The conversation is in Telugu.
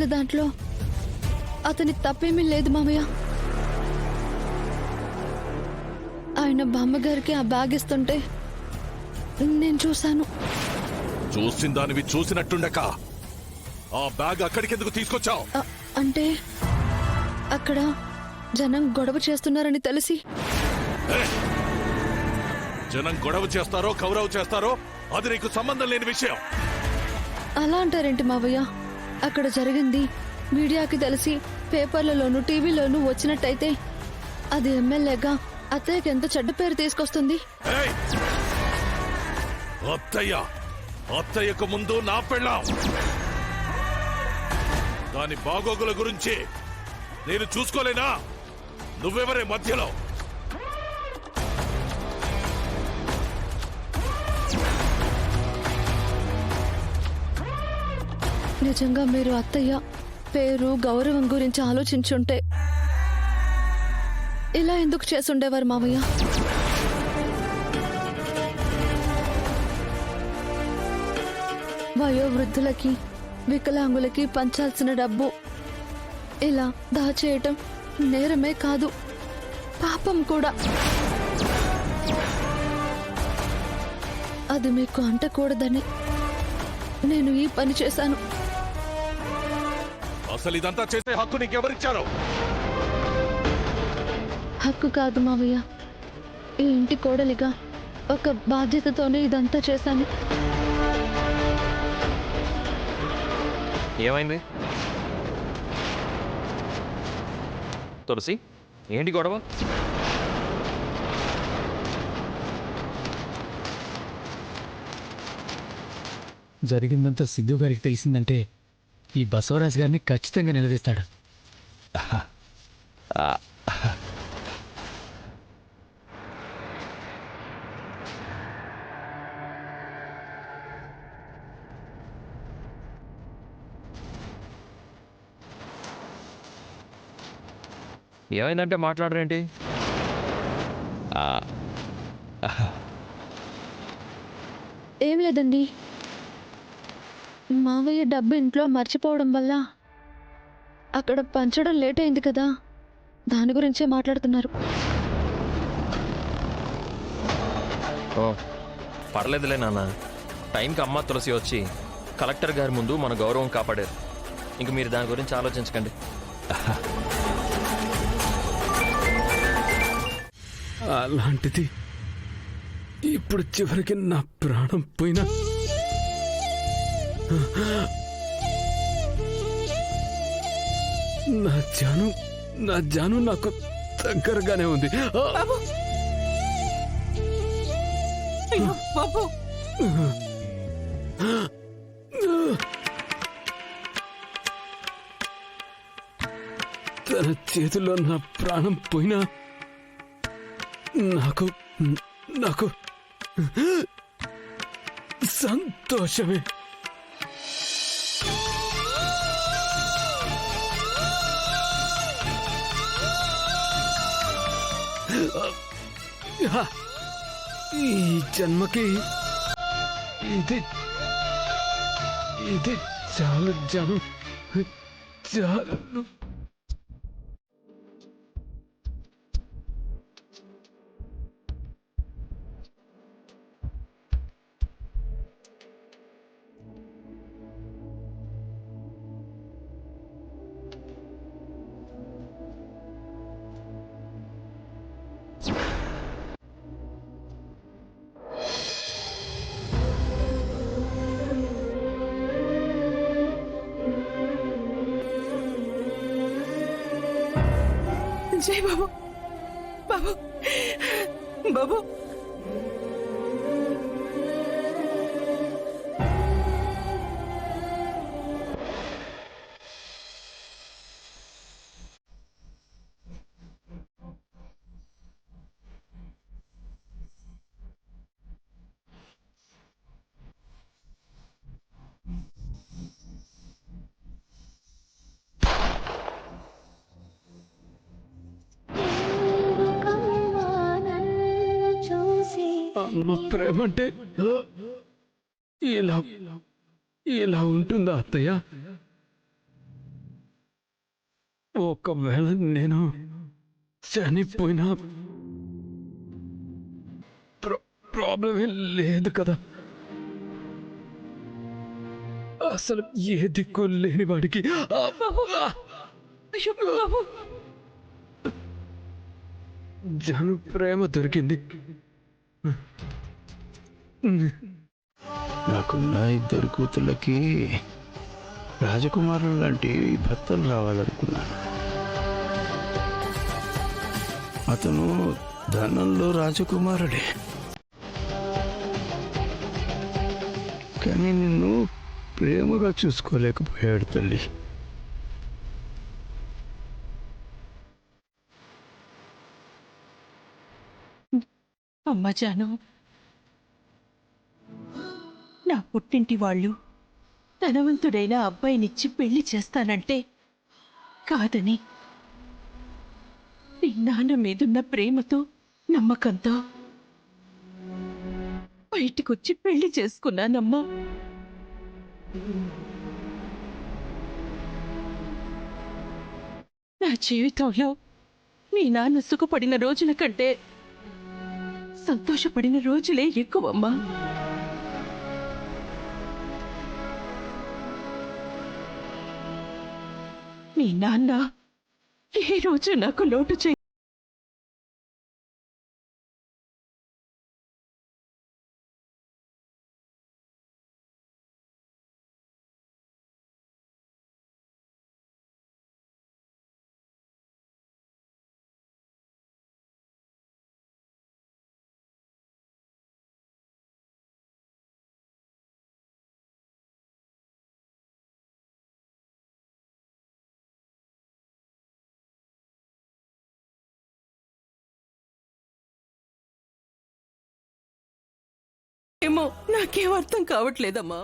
చేసిన దాంట్లో అతని తప్పేమీ లేదు మామయ్య. ఆయన బామ్మగారికి ఆ బ్యాగ్ ఇస్తుంటే నేను చూశాను. చూసిన దానివి చూసినట్టుండక ఆ బ్యాగ్ అక్కడికెందుకు తీసుకొచ్చావు? అంటే అక్కడ జనం గొడవ చేస్తున్నారని తెలిసి. జనం గొడవ చేస్తారో కౌరవ్ చేస్తారో అది నీకు సంబంధం లేని విషయం. అలా అంటారేంటి మావయ్య? అక్కడ జరిగింది మీడియాకి తెలిసి పేపర్లలోనూ టీవీలోనూ వచ్చినట్టయితే అది ఎమ్మెల్యేగా అత్తయ్యకి ఎంత చెడ్డ పేరు తీసుకొస్తుంది. అత్తయ్యకు ముందు నా పెళ్ళాం. దాని బాగోగుల గురించి నేను చూసుకోలేనా? నువ్వెవరే మధ్యలో? నిజంగా మీరు అత్తయ్య పేరు గౌరవం గురించి ఆలోచించుంటే ఇలా ఎందుకు చేసుండేవారు మావయ్య? వయోవృద్ధులకి వికలాంగులకి పంచాల్సిన డబ్బు ఇలా దాచేయటం నేరమే కాదు, పాపం కూడా. అది మీకు అంటకూడదని నేను ఈ పని చేశాను. అసలు ఇదంతా చేసే హక్కు నీకెవరిచ్చారు? హక్కు కాదు మావయ్య, ఈ ఇంటి కోడలిగా ఒక బాధ్యతతోనే ఇదంతా చేశాను. ఏమైంది తులసి? ఏంటి గొడవ? జరిగిందంతా సిద్ధు గారికి తెలిసిందంటే ఈ బసవరాజు గారిని ఖచ్చితంగా నిలదీస్తాడు. ఏమైందంటే మాట్లాడరేంటి? ఏం లేదండి, మావయ్య డబ్బు ఇంట్లో మర్చిపోవడం వల్ల అక్కడ పంచడం లేట్ అయింది కదా, దాని గురించే మాట్లాడుతున్నారు. ఓ పర్లేదులే నాన్న, టైంకి అమ్మ తులసి వచ్చి కలెక్టర్ గారి ముందు మన గౌరవం కాపాడారు. ఇంక మీరు దాని గురించి ఆలోచించకండి. అలాంటిది ఇప్పుడు చివరికి నా ప్రాణం పోయినా నా జాను నాకు దగ్గరగానే ఉంది. తన చేతిలో నా ప్రాణం పోయినా నాకు నాకు సంతోషమే. ఈ జన్మకి ఇది ఇది చాలు జాను, చాలు. జై బాబు, బాబు, బాబు. అమ్మ ప్రేమంటే ఇలా ఇలా ఉంటుందా అత్తయ్య? ఒకవేళ నేను చనిపోయినా ప్రాబ్లం ఏం లేదు కదా. అసలు ఏ దిక్కు లేని వాడికి అయ్యో బాబు, జను ప్రేమ దొరికింది. నాకున్న ఇద్దరు కూతుళ్ళకి రాజకుమారులు లాంటి భర్తలు రావాలనుకున్నాను. అతను ధనంలో రాజకుమారుడే, కానీ నిన్ను ప్రేమగా చూసుకోలేకపోయాడు తల్లి. అమ్మ జాను, నా పుట్టింటి వాళ్ళు ధనవంతుడైన అబ్బాయినిచ్చి పెళ్లి చేస్తానంటే కాదని నీ నాన్న మీదున్న ప్రేమతో నమ్మకంతో బయటికొచ్చి పెళ్లి చేసుకున్నానమ్మా. నా జీవితంలో మీ నాన్న సుఖపడిన రోజుల కంటే సంతోషపడిన రోజులే ఎక్కువమ్మా. మీ నాన్న ఏ రోజు నాకు లోటు చేయ ఏమో నాకేం అర్థం కావట్లేదమ్మా.